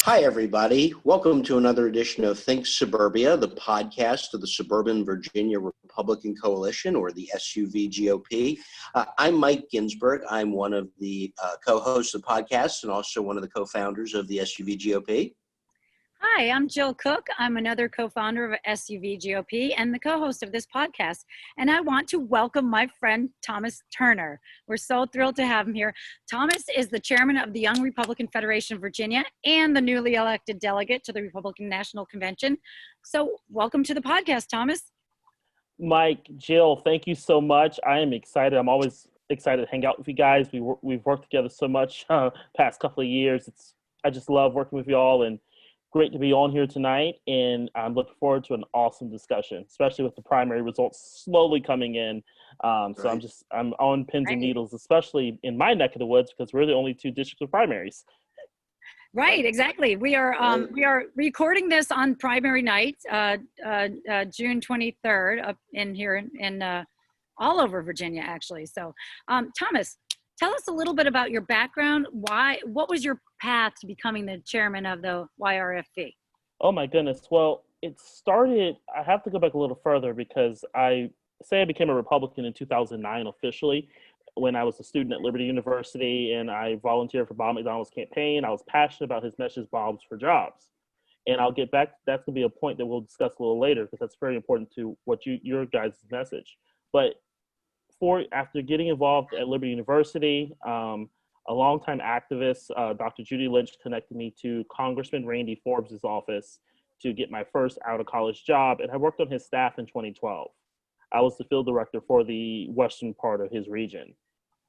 Hi, everybody. Welcome to another edition of Think Suburbia, the podcast of the Suburban Virginia Republican Coalition, or the SUVGOP. I'm Mike Ginsberg. I'm one of the co-hosts of the podcast and also one of the co-founders of the SUVGOP. Hi, I'm Jill Cook. I'm another co-founder of SUVGOP and the co-host of this podcast. And I want to welcome my friend, Thomas Turner. We're so thrilled to have him here. Thomas is the chairman of the Young Republican Federation of Virginia and the newly elected delegate to the Republican National Convention. So welcome to the podcast, Thomas. Mike, Jill, thank you so much. I am excited. I'm always excited to hang out with you guys. We've worked together so much past couple of years. I just love working with you all, and great to be on here tonight, and I'm looking forward to an awesome discussion, especially with the primary results slowly coming in. So I'm on pins and needles, especially in my neck of the woods, because we're the only two districts with primaries. Right, exactly. We are recording this on primary night, June 23rd, up in here in all over Virginia, actually. So, Thomas, tell us a little bit about your background. What was your path to becoming the chairman of the YRFV? Oh my goodness. Well, it started, I have to go back a little further because I became a Republican in 2009 officially when I was a student at Liberty University, and I volunteered for Bob McDonald's campaign. I was passionate about his message, Bob's for Jobs. And I'll get back, that's gonna be a point that we'll discuss a little later because that's very important to what your guys' message. But after getting involved at Liberty University, a longtime activist, Dr. Judy Lynch, connected me to Congressman Randy Forbes' office to get my first out-of-college job, and I worked on his staff in 2012. I was the field director for the western part of his region.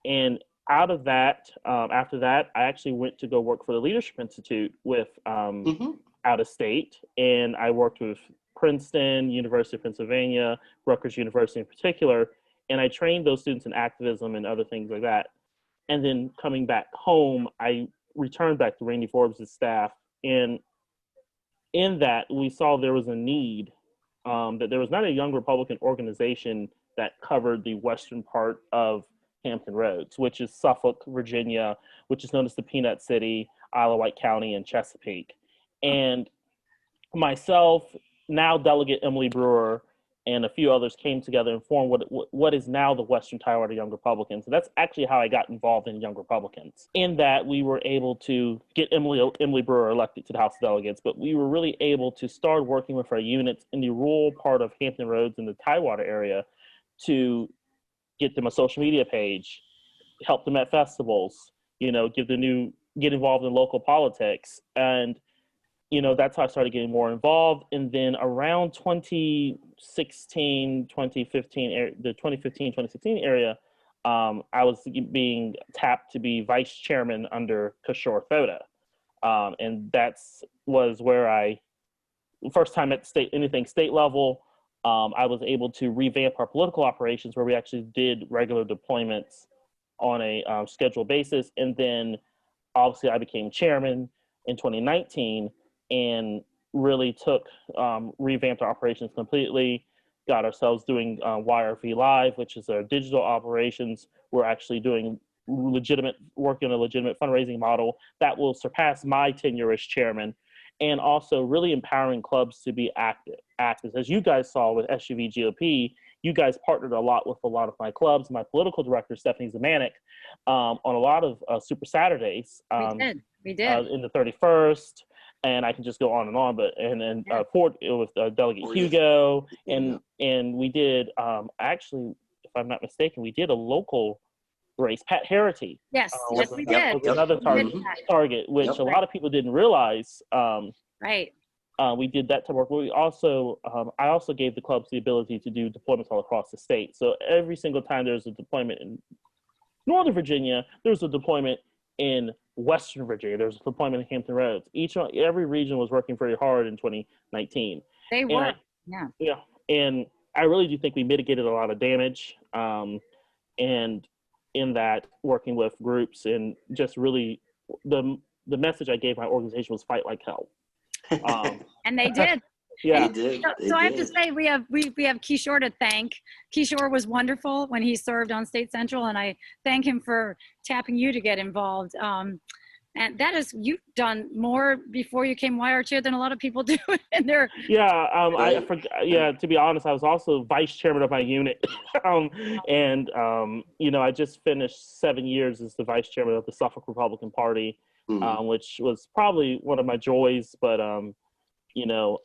And out of that, after that, I actually went to go work for the Leadership Institute with out of state, and I worked with Princeton, University of Pennsylvania, Rutgers University in particular, and I trained those students in activism and other things like that. And then coming back home, I returned back to Randy Forbes' staff. And in that, we saw there was a need, that there was not a young Republican organization that covered the western part of Hampton Roads, which is Suffolk, Virginia, which is known as the Peanut City, Isle of Wight County, and Chesapeake. And myself, now Delegate Emily Brewer, and a few others came together and formed what is now the Western Tidewater Young Republicans. And that's actually how I got involved in Young Republicans. In that, we were able to get Emily Brewer elected to the House of Delegates, but we were really able to start working with our units in the rural part of Hampton Roads in the Tidewater area to get them a social media page, help them at festivals, get involved in local politics. And that's how I started getting more involved. And then around 2016, 2015, the 2015, 2016 area, I was being tapped to be vice chairman under Kishore Thoda. And was where first time at state level, I was able to revamp our political operations where we actually did regular deployments on a scheduled basis. And then obviously I became chairman in 2019, and really revamped our operations completely, got ourselves doing YRV Live, which is our digital operations. We're actually doing work in a legitimate fundraising model that will surpass my tenure as chairman, and also really empowering clubs to be active. As you guys saw with SUVGOP, you guys partnered a lot with a lot of my clubs. My political director, Stephanie Zemanek, on a lot of Super Saturdays. We did. In the 31st. And I can just go on and on, with Delegate Hugo, and we did actually, if I'm not mistaken, we did a local race. Pat Harity. Yes, we did. Was another target, which a lot of people didn't realize. Right. We did that type of work. We also, I also gave the clubs the ability to do deployments all across the state. So every single time there's a deployment in Northern Virginia, there's a deployment in Western Virginia, there's a deployment in Hampton Roads. Every region was working very hard in 2019. They were, yeah. And I really do think we mitigated a lot of damage. And in that, working with groups, and just really the message I gave my organization was fight like hell. And they did. Yeah. So I have to say, we have Kishore to thank. Kishore was wonderful when he served on State Central, and I thank him for tapping you to get involved. And that is, you've done more before you came YR chair than a lot of people do in their. To be honest, I was also vice chairman of my unit. I just finished 7 years as the vice chairman of the Suffolk Republican Party, which was probably one of my joys. But,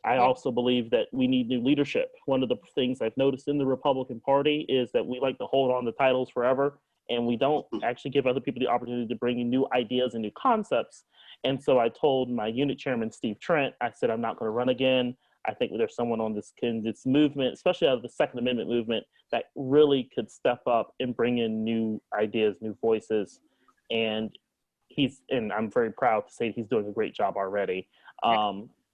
I also believe that we need new leadership. One of the things I've noticed in the Republican Party is that we like to hold on to titles forever, and we don't actually give other people the opportunity to bring in new ideas and new concepts. And so I told my unit chairman, Steve Trent, I said, I'm not going to run again. I think there's someone on this movement, especially out of the Second Amendment movement, that really could step up and bring in new ideas, new voices. And I'm very proud to say he's doing a great job already.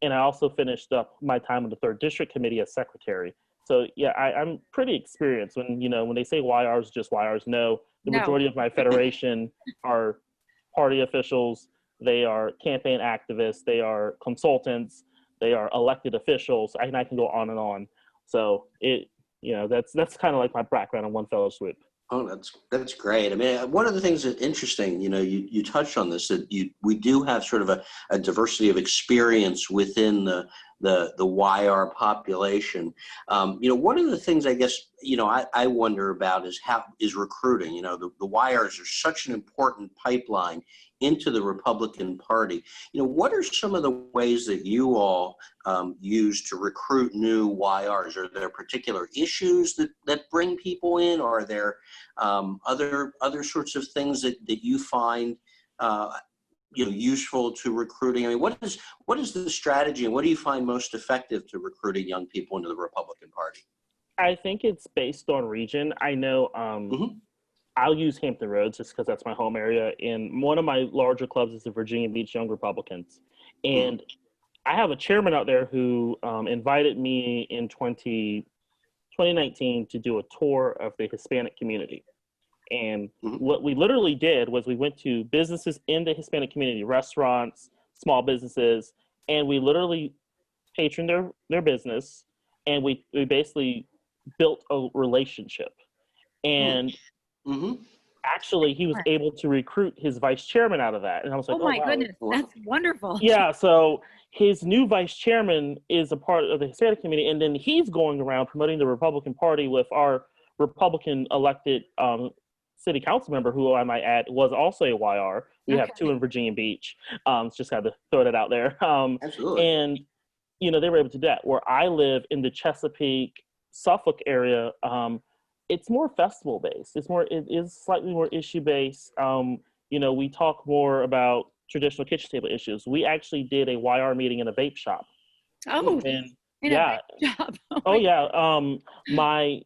And I also finished up my time on the 3rd District Committee as secretary. So yeah, I'm pretty experienced. When they say YRs, just YRs, no. The majority of my federation are party officials. They are campaign activists. They are consultants. They are elected officials. And I can go on and on. So that's kind of like my background in one fell swoop. Oh, that's great. I mean, one of the things that's interesting, you touched on this, that we do have sort of a diversity of experience within the YR population. One of the things I guess, I wonder about is recruiting. The YRs are such an important pipeline into the Republican Party. What are some of the ways that you all use to recruit new YRs? Are there particular issues that bring people in? Or are there other sorts of things that you find useful to recruiting? I mean, what is the strategy, and what do you find most effective to recruiting young people into the Republican Party? I think it's based on region. I know I'll use Hampton Roads just because that's my home area. And one of my larger clubs is the Virginia Beach Young Republicans. And I have a chairman out there who invited me in 2019 to do a tour of the Hispanic community. And what we literally did was we went to businesses in the Hispanic community, restaurants, small businesses, and we literally patroned their business, and we basically built a relationship. And actually, he was able to recruit his vice chairman out of that. And I was like, oh my goodness, that's wonderful. Yeah, so his new vice chairman is a part of the Hispanic community, and then he's going around promoting the Republican Party with our Republican elected city council member, who I might add was also a YR. We have 2 in Virginia Beach. Just had to throw that out there. Absolutely. And, they were able to do that. Where I live in the Chesapeake, Suffolk area, it's more festival based. It is slightly more issue based. We talk more about traditional kitchen table issues. We actually did a YR meeting in a vape shop. Oh, and in a vape shop. My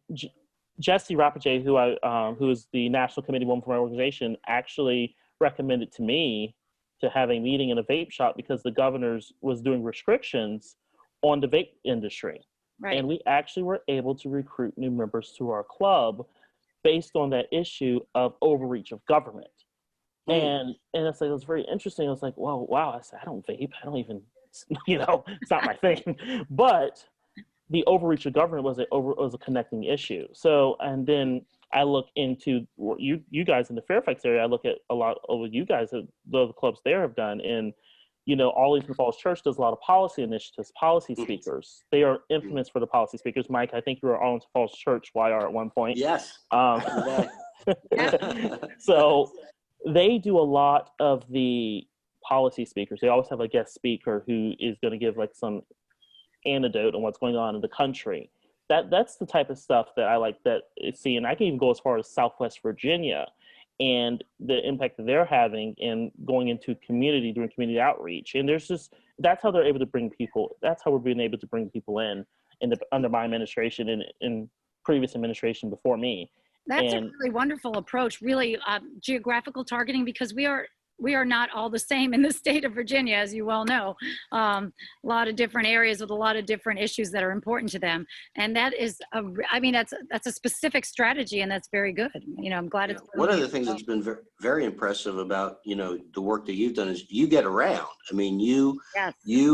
Jessie Rappache, who is the National Committee Woman for my organization, actually recommended to me to have a meeting in a vape shop because the governor's was doing restrictions on the vape industry. Right. And we actually were able to recruit new members to our club based on that issue of overreach of government. And it's like, it was very interesting. I was like, wow. I said, I don't vape. I don't even, it's not my thing. But the overreach of government was a connecting issue. So, and then I look into you guys in the Fairfax area. I look at a lot of what you guys, the clubs there have done. And, Arlington Falls Church does a lot of policy initiatives, policy speakers. They are infamous for the policy speakers. Mike, I think you were Arlington Falls Church YR at one point. Yes. So they do a lot of the policy speakers. They always have a guest speaker who is going to give like some anecdote on what's going on in the country. That's the type of stuff that I like that see, and I can even go as far as Southwest Virginia and the impact that they're having in going into community, doing community outreach. And that's how they're able to bring people, that's how we're being able to bring people under my administration and in previous administration before me. That's a really wonderful approach, really geographical targeting, because we are not all the same in the state of Virginia, as you well know. A lot of different areas with a lot of different issues that are important to them. And that is, that's a specific strategy, and that's very good. I'm glad it's. One of the things that's been very impressive about, the work that you've done is you get around. I mean, you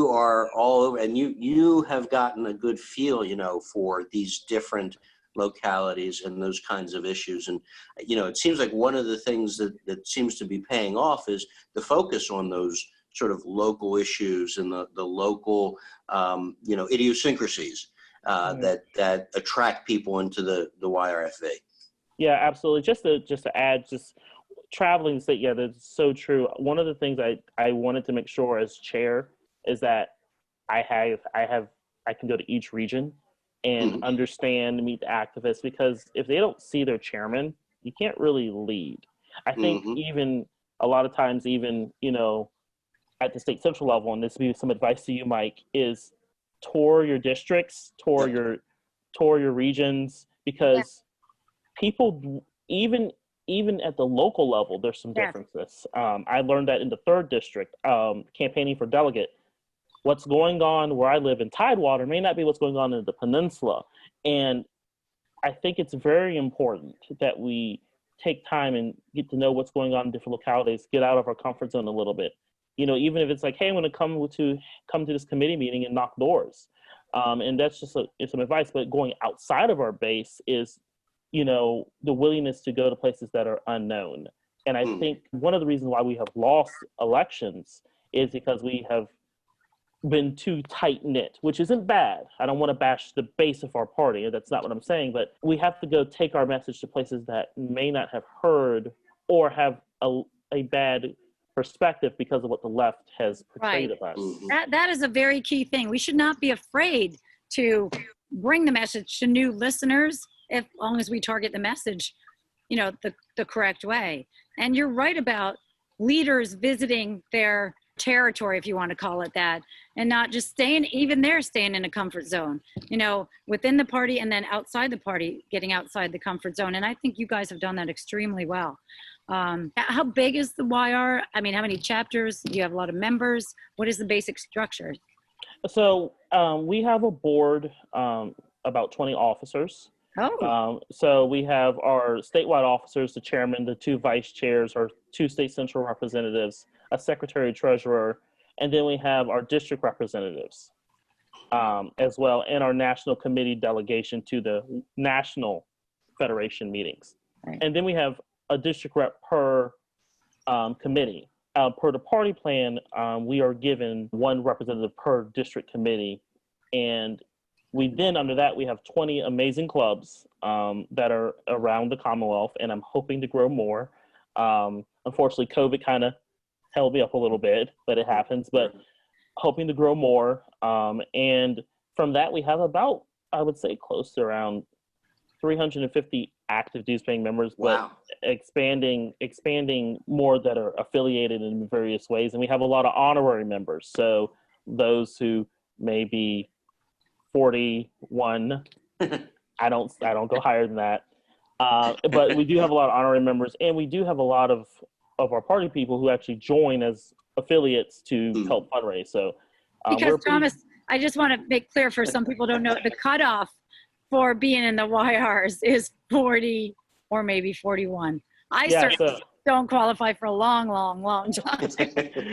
are all over, and you have gotten a good feel, for these different localities and those kinds of issues. And, it seems like one of the things that seems to be paying off is the focus on those sort of local issues and the local, idiosyncrasies that attract people into the YRFV. Yeah, absolutely. Just to add, just traveling state, yeah, that's so true. One of the things I wanted to make sure as chair is that I can go to each region and understand, meet the activists, because if they don't see their chairman, you can't really lead. I think even a lot of times, even, at the state central level, and this would be some advice to you, Mike, is tour your districts, tour your regions, because people, even at the local level, there's some differences. I learned that in the 3rd district, campaigning for delegate. What's going on where I live in Tidewater may not be what's going on in the peninsula. And I think it's very important that we take time and get to know what's going on in different localities, get out of our comfort zone a little bit. Even if it's like, hey, I'm going to come to this committee meeting and knock doors. And that's just some advice. But going outside of our base is, the willingness to go to places that are unknown. And I think one of the reasons why we have lost elections is because we have been too tight-knit, which isn't bad. I don't want to bash the base of our party. That's not what I'm saying. But we have to go take our message to places that may not have heard or have a bad perspective because of what the left has portrayed of us. That is a very key thing. We should not be afraid to bring the message to new listeners, as long as we target the message, the correct way. And you're right about leaders visiting their territory, if you want to call it that, and not just staying in a comfort zone, within the party and then outside the party, getting outside the comfort zone. And I think you guys have done that extremely well. How big is the YR? I mean, how many chapters? Do you have a lot of members? What is the basic structure? So we have a board, about 20 officers. So we have our statewide officers, the chairman, the 2 vice chairs, our 2 state central representatives, a secretary treasurer, and then we have our district representatives as well, and our national committee delegation to the national federation meetings. Right. And then we have a district rep per committee. Per the party plan, we are given 1 representative per district committee. And we then, under that, we have 20 amazing clubs that are around the Commonwealth, and I'm hoping to grow more. Unfortunately, COVID kind of held me up a little bit, but it happens. But hoping to grow more. And from that, we have about, I would say, close to around 350 active dues-paying members, but expanding more that are affiliated in various ways. And we have a lot of honorary members. So those who may be 41, I don't go higher than that. But we do have a lot of honorary members, and we do have a lot of our party people who actually join as affiliates to help fundraise. So because Thomas, I just want to make clear for some people who don't know, the cutoff for being in the YRs is 40 or maybe 41. I certainly don't qualify for a long time.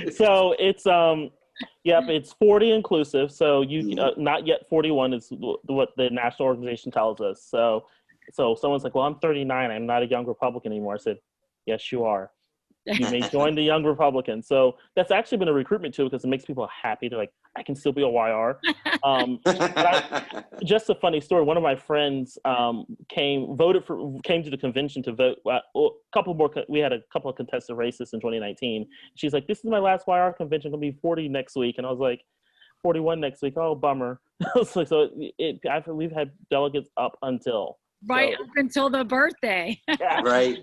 So it's it's 40 inclusive. So you not yet 41 is what the national organization tells us. So someone's like, well, I'm 39. I'm not a young Republican anymore. I said, yes, you are. You may join the Young Republicans. So that's actually been a recruitment tool because it makes people happy. They're like, I can still be a YR. Just a funny story. One of my friends came to the convention to vote. We had a couple of contested races in 2019. She's like, this is my last YR convention. It'll be 40 next week. And I was like, 41 next week. Oh, bummer. So we've had delegates up until. Up until the birthday. Right.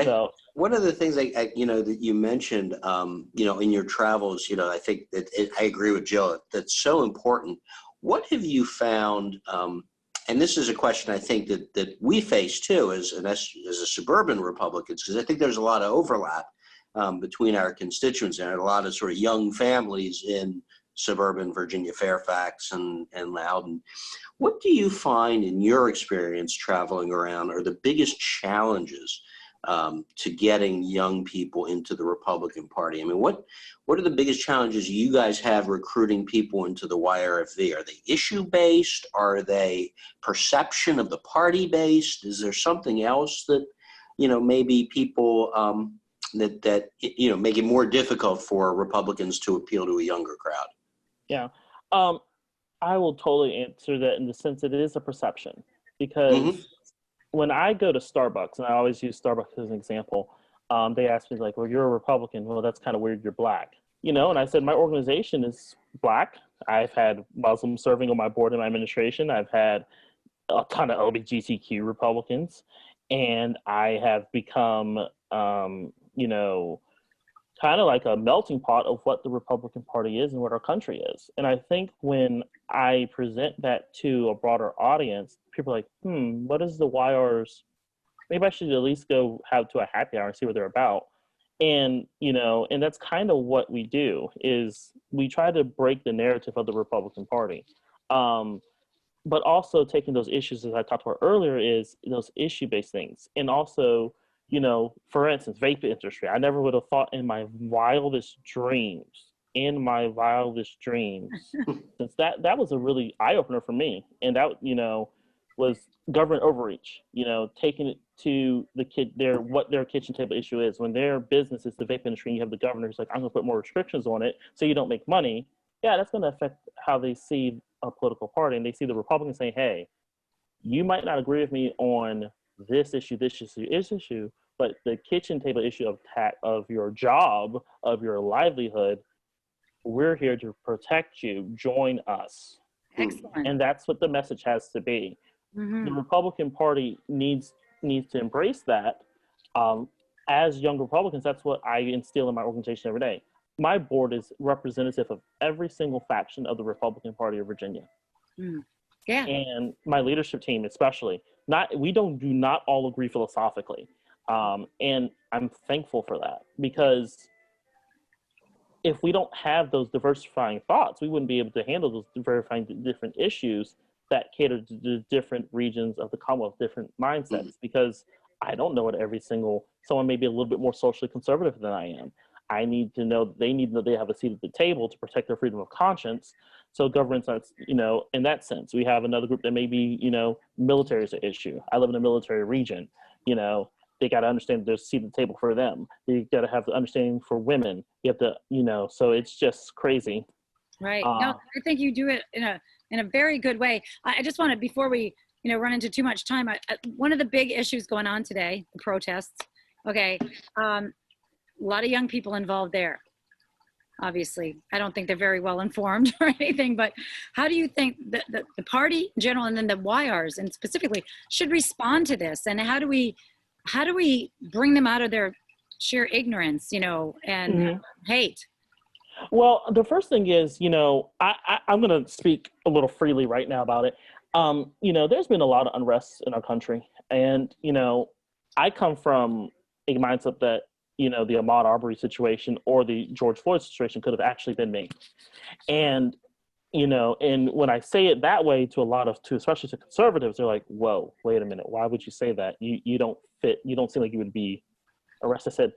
So, one of the things that you mentioned, in your travels, I think that I agree with Jill. That's so important. What have you found? And this is a question I think that we face too, as a suburban Republicans, because I think there's a lot of overlap between our constituents and a lot of sort of young families in suburban Virginia, Fairfax and Loudoun. What do you find in your experience traveling around are the biggest challenges to getting young people into the Republican Party? I mean, what are the biggest challenges you guys have recruiting people into the YRFV? Are they issue-based? Are they perception of the party based? Is there something else that, maybe people that make it more difficult for Republicans to appeal to a younger crowd? Yeah. I will totally answer that in the sense that it is a perception, because when I go to Starbucks, and I always use Starbucks as an example, they ask me like, well, you're a Republican. Well, that's kind of weird. You're black, and I said, my organization is black. I've had Muslims serving on my board and my administration. I've had a ton of LGBTQ Republicans, and I have become, kind of like a melting pot of what the Republican Party is and what our country is. And I think when I present that to a broader audience, people are like, what is the YRs? Maybe I should at least go to a happy hour and see what they're about. And, and that's kind of what we do, is we try to break the narrative of the Republican Party. But also taking those issues, as I talked about earlier, is those issue-based things. And also, for instance, vape industry. I never would have thought in my wildest dreams, since that was a really eye-opener for me. And that, was government overreach, taking it to what their kitchen table issue is. When their business is the vape industry, and you have the governor who's like, I'm going to put more restrictions on it so you don't make money. Yeah, that's going to affect how they see a political party. And they see the Republicans saying, hey, you might not agree with me on this issue, but the kitchen table issue of your job, of your livelihood, we're here to protect you. Join us. Excellent. And that's what the message has to be. The Republican Party needs to embrace that. As young Republicans, that's what I instill in my organization every day. My board is representative of every single faction of the Republican Party of Virginia. Yeah. And my leadership team especially. We do not all agree philosophically. And I'm thankful for that, because if we don't have those diversifying thoughts, we wouldn't be able to handle those diversifying different issues that cater to the different regions of the Commonwealth, different mindsets, because I don't know what someone may be a little bit more socially conservative than I am. I need to know they have a seat at the table to protect their freedom of conscience. So government's not, in that sense. We have another group that may be, military is an issue. I live in a military region, they got to understand there's a seat at the table for them. You got to have the understanding for women. You have to, so it's just crazy. Right. No, I think you do it in a very good way. I just want to, before we, run into too much time, one of the big issues going on today, the protests, okay, a lot of young people involved there. Obviously, I don't think they're very well informed or anything, but how do you think that the party in general, and then the YRs and specifically, should respond to this? And how do we bring them out of their sheer ignorance, and hate? Well, the first thing is, I'm going to speak a little freely right now about it. There's been a lot of unrest in our country. And, I come from a mindset that, the Ahmaud Arbery situation or the George Floyd situation could have actually been me. And, and when I say it that way to especially to conservatives, they're like, whoa, wait a minute. Why would you say that? You don't fit. You don't seem like you would be arrested. I said,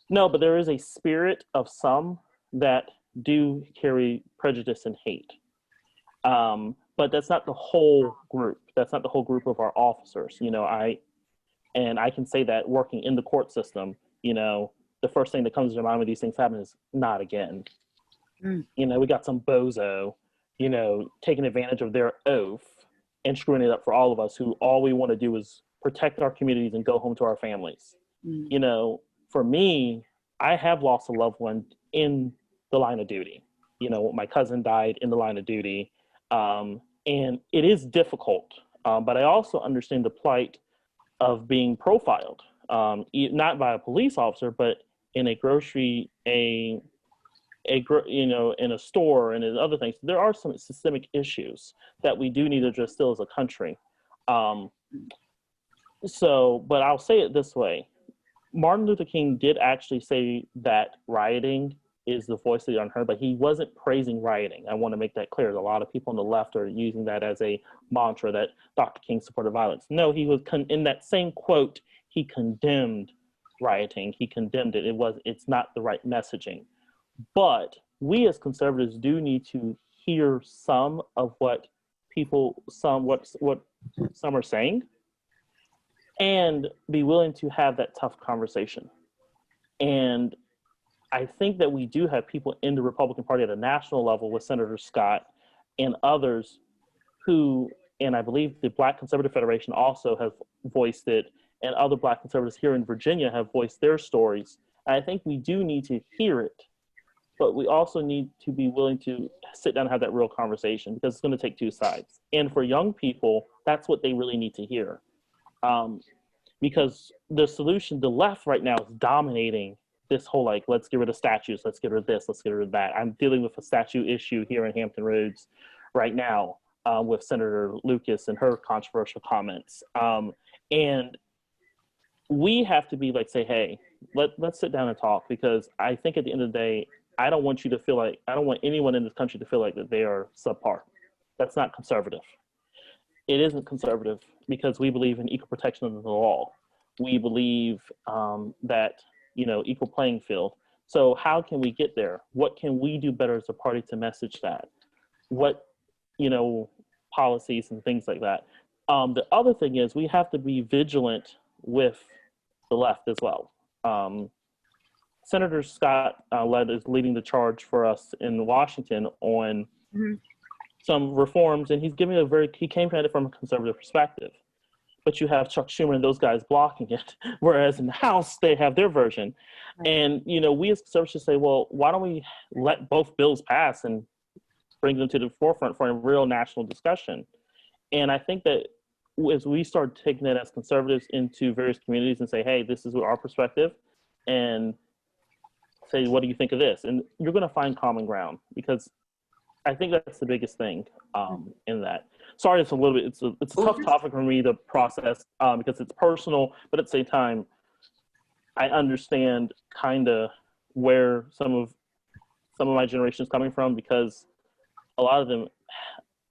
no, but there is a spirit of some that do carry prejudice and hate. But that's not the whole group. That's not the whole group of our officers. I can say that working in the court system, the first thing that comes to your mind when these things happen is not again. We got some bozo, taking advantage of their oath and screwing it up for all of us who all we want to do is protect our communities and go home to our families. For me, I have lost a loved one in the line of duty. My cousin died in the line of duty. And it is difficult, but I also understand the plight of being profiled, not by a police officer, but in a grocery, in a store and in other things. There are some systemic issues that we do need to address still as a country. But I'll say it this way. Martin Luther King did actually say that rioting is the voice of the unheard, but he wasn't praising rioting. I want to make that clear. A lot of people on the left are using that as a mantra that Dr. King supported violence. No, he was in that same quote, he condemned rioting. He condemned it. It's not the right messaging. But we as conservatives do need to hear some of what some are saying, and be willing to have that tough conversation. And I think that we do have people in the Republican Party at a national level with Senator Scott and others who, and I believe the Black Conservative Federation also has voiced it, and other Black conservatives here in Virginia have voiced their stories. And I think we do need to hear it, but we also need to be willing to sit down and have that real conversation, because it's going to take two sides. And for young people, that's what they really need to hear. Because the solution, the left right now is dominating this whole, like, let's get rid of statues, let's get rid of this, let's get rid of that. I'm dealing with a statue issue here in Hampton Roads right now with Senator Lucas and her controversial comments. And we have to be like, say, hey, let's sit down and talk, because I think at the end of the day, I don't want anyone in this country to feel like that they are subpar. That's not conservative. It isn't conservative, because we believe in equal protection under the law. We believe that, equal playing field. So how can we get there? What can we do better as a party to message that? What, policies and things like that. The other thing is we have to be vigilant with the left as well. Senator Scott is leading the charge for us in Washington on some reforms, and he came at it from a conservative perspective. But you have Chuck Schumer and those guys blocking it, whereas in the House, they have their version. Right. And, we as conservatives should say, well, why don't we let both bills pass and bring them to the forefront for a real national discussion? And I think that as we start taking that as conservatives into various communities and say, hey, this is our perspective, and say, what do you think of this? And you're going to find common ground, because I think that's the biggest thing in that. Sorry, it's a tough topic for me to process because it's personal, but at the same time, I understand kind of where some of my generation is coming from, because a lot of them,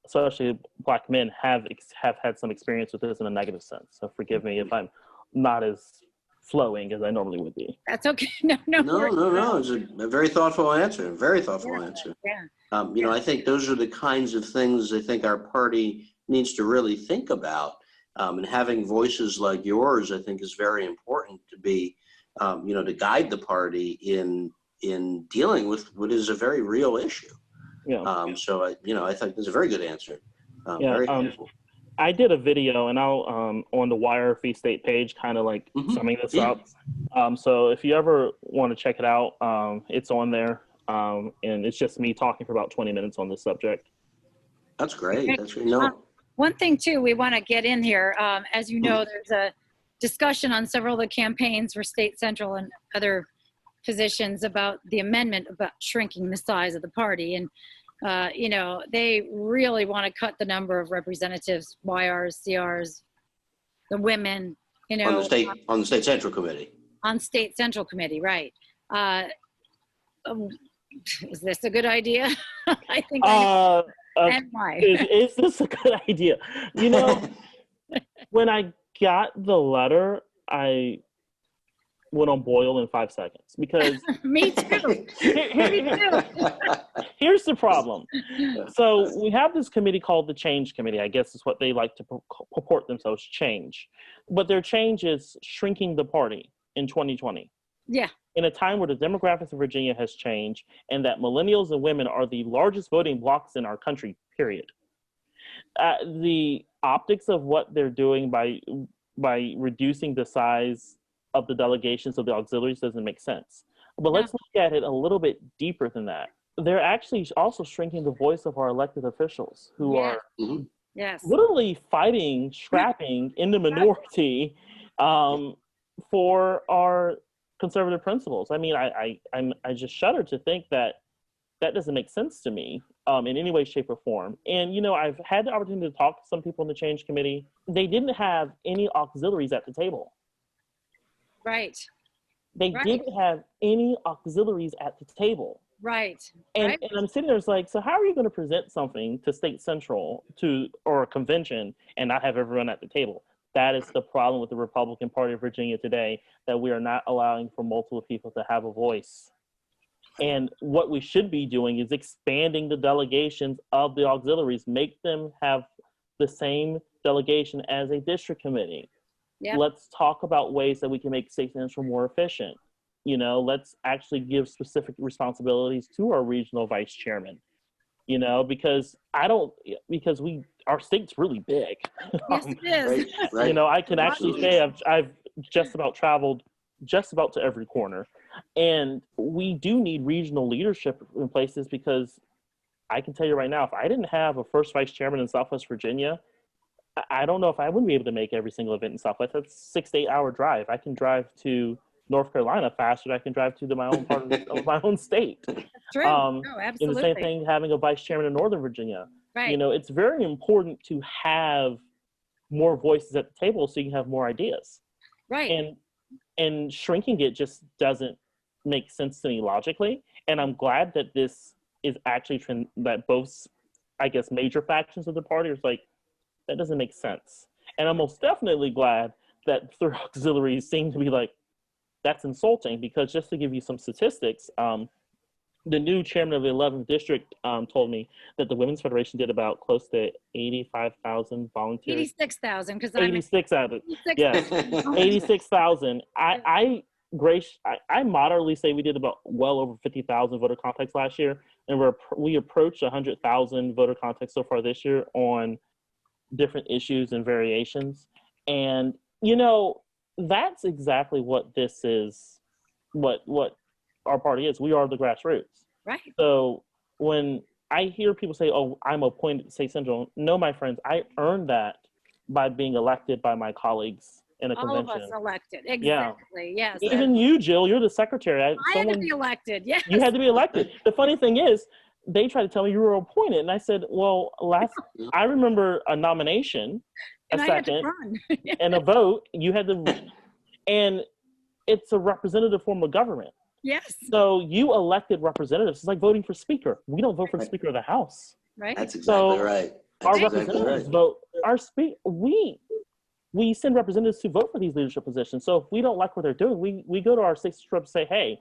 especially Black men, have had some experience with this in a negative sense. So forgive me if I'm not as flowing as I normally would be. That's okay. No. It's a very thoughtful answer. Very thoughtful answer. Yeah. I think those are the kinds of things I think our party needs to really think about. And having voices like yours, I think, is very important to be, to guide the party in dealing with what is a very real issue. Yeah. So I think it's a very good answer. Very helpful. I did a video, and I'll on the Wire Free State page, kind of like summing this up. So if you ever want to check it out, it's on there, and it's just me talking for about 20 minutes on this subject. That's great. That's great. One thing too, we want to get in here. As you know, there's a discussion on several of the campaigns for State Central and other positions about the amendment about shrinking the size of the party, and they really want to cut the number of representatives, YRs, CRs, the women, on the State Central Committee. On State Central Committee, right. Is this a good idea? I think and why? Is this a good idea? When I got the letter, I went on boil in 5 seconds, because me too. Here's the problem. So we have this committee called the Change Committee. I guess is what they like to purport themselves, change. But their change is shrinking the party in 2020. Yeah. In a time where the demographics of Virginia has changed, and that millennials and women are the largest voting blocks in our country, period. The optics of what they're doing by reducing the size of the delegations of the auxiliaries doesn't make sense. But let's look at it a little bit deeper than that. They're actually also shrinking the voice of our elected officials, who are literally fighting, scrapping in the minority for our conservative principles. I mean, I just shudder to think that doesn't make sense to me in any way, shape, or form. And, I've had the opportunity to talk to some people in the Change Committee. They didn't have any auxiliaries at the table. Right. They didn't have any auxiliaries at the table. Right. And I'm sitting there, it's like, so how are you going to present something to State Central or a convention and not have everyone at the table? that is the problem with the Republican Party of Virginia today, that we are not allowing for multiple people to have a voice. And what we should be doing is expanding the delegations of the auxiliaries, make them have the same delegation as a district committee. Yep. Let's talk about ways that we can make state central more efficient. You know, let's actually give specific responsibilities to our regional vice chairman. You know, because our state's really big. Yes, it is. Right. You know, I can actually say I've just about traveled just about to every corner, and we do need regional leadership in places, because I can tell you right now, if I didn't have a first vice chairman in Southwest Virginia, I don't know if I wouldn't be able to make every single event in Southwest. That's a 6 to 8 hour drive. I can drive to North Carolina faster than I can drive to my own part of my own state. That's true. Absolutely. And the same thing, having a vice chairman in Northern Virginia. Right. You know, it's very important to have more voices at the table so you can have more ideas. Right. And shrinking it just doesn't make sense to me logically. And I'm glad that this is actually that both, I guess, major factions of the party are like, that doesn't make sense. And I'm most definitely glad that the auxiliaries seem to be like, that's insulting, because just to give you some statistics, the new chairman of the 11th district told me that the Women's Federation did about close to 85,000 volunteers. 86,000, because 86,000. Yes, 86,000. I moderately say we did about well over 50,000 voter contacts last year, and we approached 100,000 voter contacts so far this year on different issues and variations. And you know, that's exactly what this is, what our party is. We are the grassroots. Right. So when I hear people say, oh, I'm appointed to State Central, no, my friends, I earned that by being elected by my colleagues in a convention. All of us elected. Exactly. Yeah. Yes. Even you, Jill, you're the secretary. I had to be elected. Yes. You had to be elected. The funny thing is, they tried to tell me you were appointed. And I said, well, I remember a nomination, a second, and a vote. You had to, and it's a representative form of government. Yes. So you elected representatives. It's like voting for speaker. We don't vote for the speaker of the house. Right. That's exactly right. Our representatives vote. We send representatives to vote for these leadership positions. So if we don't like what they're doing, we go to our state rep and say, hey,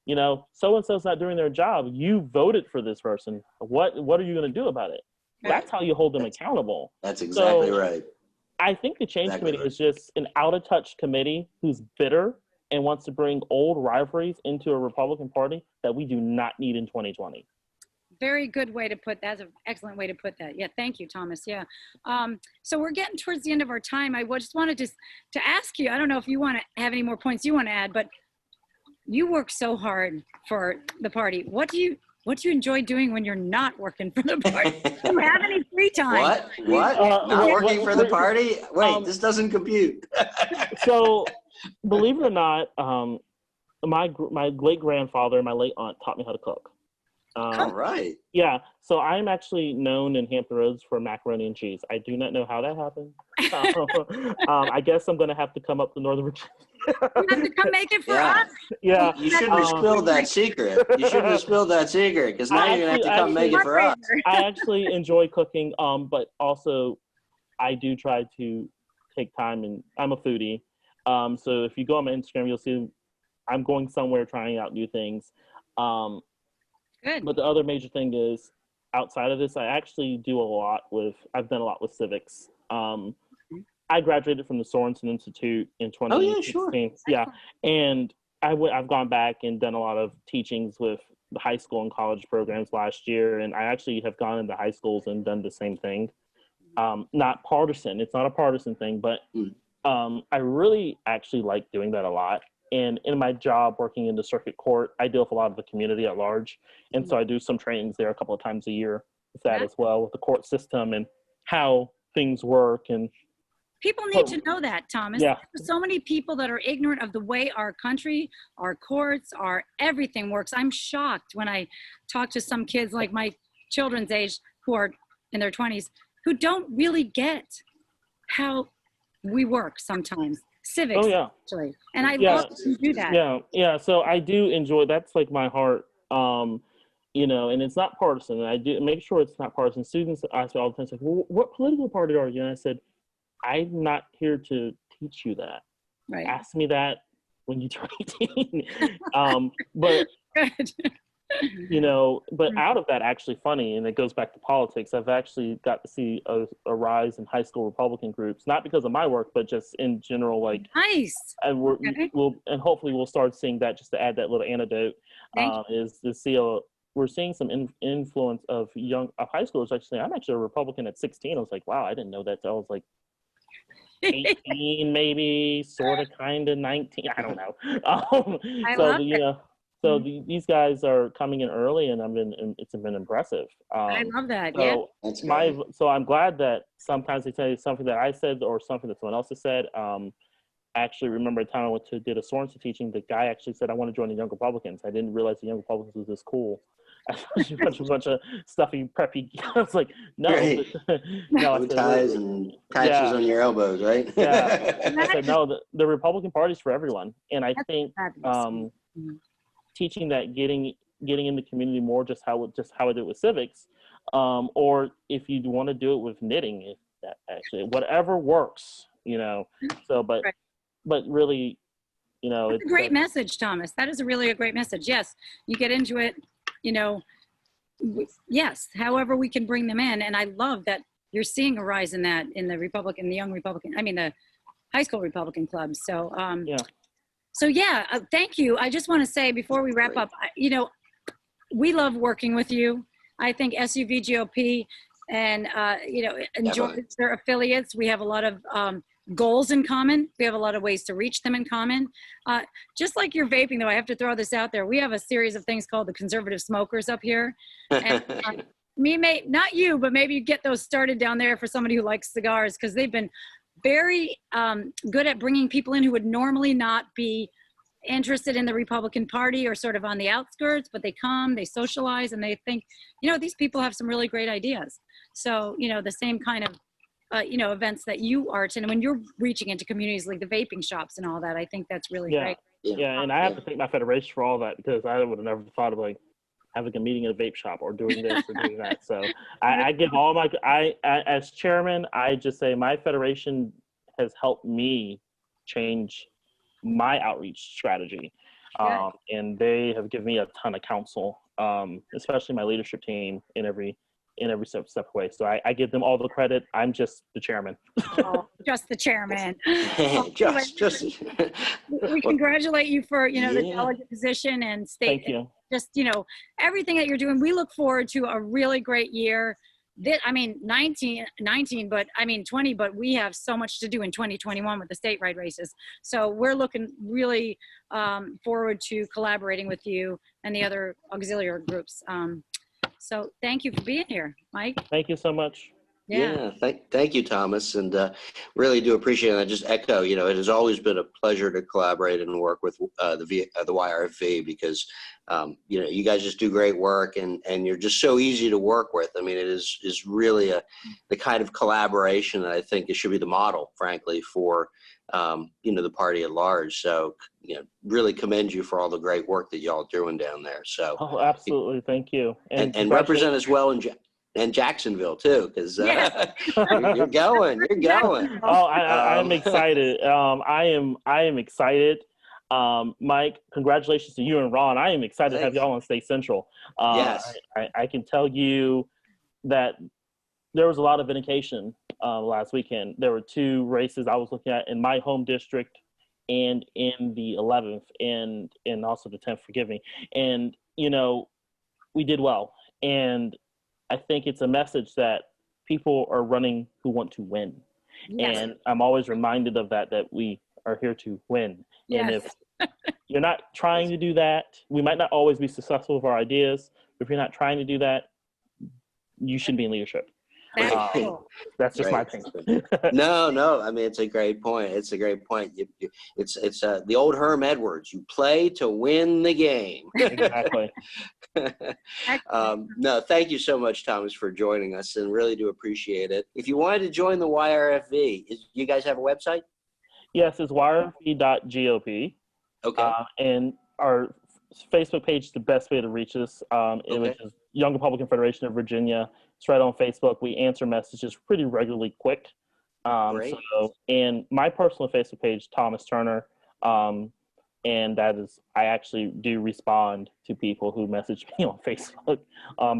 you know, so-and-so's not doing their job. You voted for this person. What are you going to do about it? Right. That's how you hold them accountable. That's exactly right. I think the Change Committee is just an out-of-touch committee who's bitter and wants to bring old rivalries into a Republican Party that we do not need in 2020. Very good way to put that. That's an excellent way to put that. Yeah, thank you, Thomas. Yeah. So we're getting towards the end of our time. I just wanted to ask you, I don't know if you want to have any more points you want to add, but you work so hard for the party. What do you enjoy doing when you're not working for the party? Do you have any free time? What? Not working for the party? Wait, this doesn't compute. So, believe it or not, my late grandfather and my late aunt taught me how to cook. All right. Yeah. So I'm actually known in Hampton Roads for macaroni and cheese. I do not know how that happened. I guess I'm going to have to come up to Northern Virginia. You have to come make it for us. Yeah. You shouldn't have spilled that secret. You shouldn't have spilled that secret, because now you're going to have to come make it for us. I actually enjoy cooking, but also I do try to take time, and I'm a foodie. So if you go on my Instagram, you'll see I'm going somewhere trying out new things. Good. But the other major thing is, outside of this, I've done a lot with civics. I graduated from the Sorensen Institute in 2016. Oh, yeah, sure. Yeah. And I've gone back and done a lot of teachings with the high school and college programs last year. And I actually have gone into high schools and done the same thing. Not partisan. It's not a partisan thing, but I really actually like doing that a lot. And in my job working in the circuit court, I deal with a lot of the community at large. And so I do some trainings there a couple of times a year with that as well, with the court system and how things work. And people need to know that, Thomas. Yeah. There's so many people that are ignorant of the way our country, our courts, our everything works. I'm shocked when I talk to some kids like my children's age who are in their 20s who don't really get how we work sometimes. Civics, actually. And I love to do that. Yeah. So I do enjoy, that's like my heart, you know, and it's not partisan. And I do make sure it's not partisan. Students ask me all the time, like, well, what political party are you? And I said, I'm not here to teach you that. Right. Ask me that when you turn 18. But Good. you know, but out of that, actually funny, and it goes back to politics, I've actually got to see a rise in high school Republican groups, not because of my work, but just in general, like, Nice. and and hopefully we'll start seeing that, just to add that little anecdote, is to see we're seeing some influence of high schoolers actually. I'm actually a Republican at 16. I was like, wow, I didn't know that. So I was like 18, maybe, sort of, kind of 19. I don't know. I love that. So these guys are coming in early, and it's been impressive. I love that. So yeah. So I'm glad that sometimes they tell you something that I said or something that someone else has said. I actually remember a time I went to did a Sorensen teaching. The guy actually said, "I want to join the Young Republicans." I didn't realize the Young Republicans was this cool. A bunch of stuffy, preppy. I was like, no, right. no. Ties and patches on your elbows, right? Yeah. I said, no, the Republican Party's for everyone, and I think teaching that, getting in the community more, just how I did with civics, or if you want to do it with knitting, if that actually whatever works, you know. So, but really, you know, it's a great message, Thomas. That is really a great message. Yes, you get into it, you know. Yes, however we can bring them in, and I love that you're seeing a rise in that in the young Republican. I mean, the high school Republican clubs. So, thank you. I just want to say before we wrap up, you know, we love working with you. I think SUVGOP and, you know, enjoy their affiliates. We have a lot of goals in common. We have a lot of ways to reach them in common. Just like your vaping, though, I have to throw this out there. We have a series of things called the Conservative Smokers up here. And not you, but maybe you get those started down there for somebody who likes cigars, because they've been very good at bringing people in who would normally not be interested in the Republican Party or sort of on the outskirts, but they come, they socialize, and they think, you know, these people have some really great ideas. So, you know, the same kind of, you know, events that you are, and when you're reaching into communities like the vaping shops and all that, I think that's really great. Yeah, and I have to thank my federation for all that, because I would have never thought of like having a meeting at a vape shop or doing this or doing that. So I give all my, as chairman, I just say my federation has helped me change my outreach strategy. And they have given me a ton of counsel, especially my leadership team in every step away. So I give them all the credit. I'm just the chairman. Just the chairman. just. We congratulate you for, you know, the delegate position and state. Thank you. Just, you know, everything that you're doing. We look forward to a really great year. I mean, 19, but I mean 20, but we have so much to do in 2021 with the statewide races. So we're looking really forward to collaborating with you and the other auxiliary groups. So thank you for being here, Mike. Thank you so much. Yeah, thank you, Thomas, and really do appreciate it. I just echo, you know, it has always been a pleasure to collaborate and work with the YRFV, because, you know, you guys just do great work, and you're just so easy to work with. I mean, it is really the kind of collaboration that I think it should be the model, frankly, for, you know, the party at large. So, you know, really commend you for all the great work that y'all doing down there. So, absolutely, thank you, and represent us well in Jacksonville too, because you're going. Oh, I'm excited. I am excited. Mike, congratulations to you and Ron. I am excited to have y'all on State Central. Yes, I can tell you that there was a lot of vindication last weekend. There were 2 races I was looking at in my home district and in the 11th and also the 10th, forgive me. And, you know, we did well. And I think it's a message that people are running who want to win. Yes. And I'm always reminded of that we are here to win. Yes. And if you're not trying to do that, we might not always be successful with our ideas, but if you're not trying to do that, you shouldn't be in leadership. That's just my opinion. No. I mean, it's a great point. It's a great point. It's the old Herm Edwards. You play to win the game. Exactly. No, thank you so much, Thomas, for joining us, and really do appreciate it. If you wanted to join the YRFV, you guys have a website? Yes, it's yrfv.gop. Okay. And our Facebook page is the best way to reach us, which is Young Republican Federation of Virginia. It's right on Facebook. We answer messages pretty regularly, quick. Great. And my personal Facebook page, Thomas Turner, and that is, I actually do respond to people who message me on Facebook,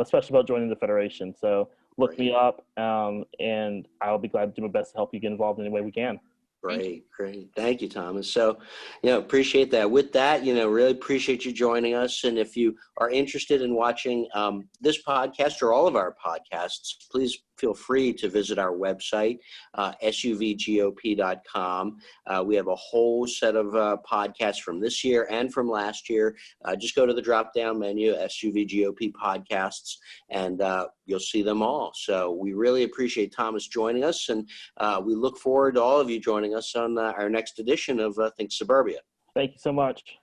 especially about joining the Federation. So look me up, and I'll be glad to do my best to help you get involved in any way we can. Great. Thank you, Thomas. So, appreciate that. With that, really appreciate you joining us. And if you are interested in watching this podcast or all of our podcasts, please feel free to visit our website, SUVGOP.com. We have a whole set of podcasts from this year and from last year. Just go to the drop-down menu, SUVGOP podcasts, and you'll see them all. So we really appreciate Thomas joining us, and we look forward to all of you joining us on our next edition of Think Suburbia. Thank you so much.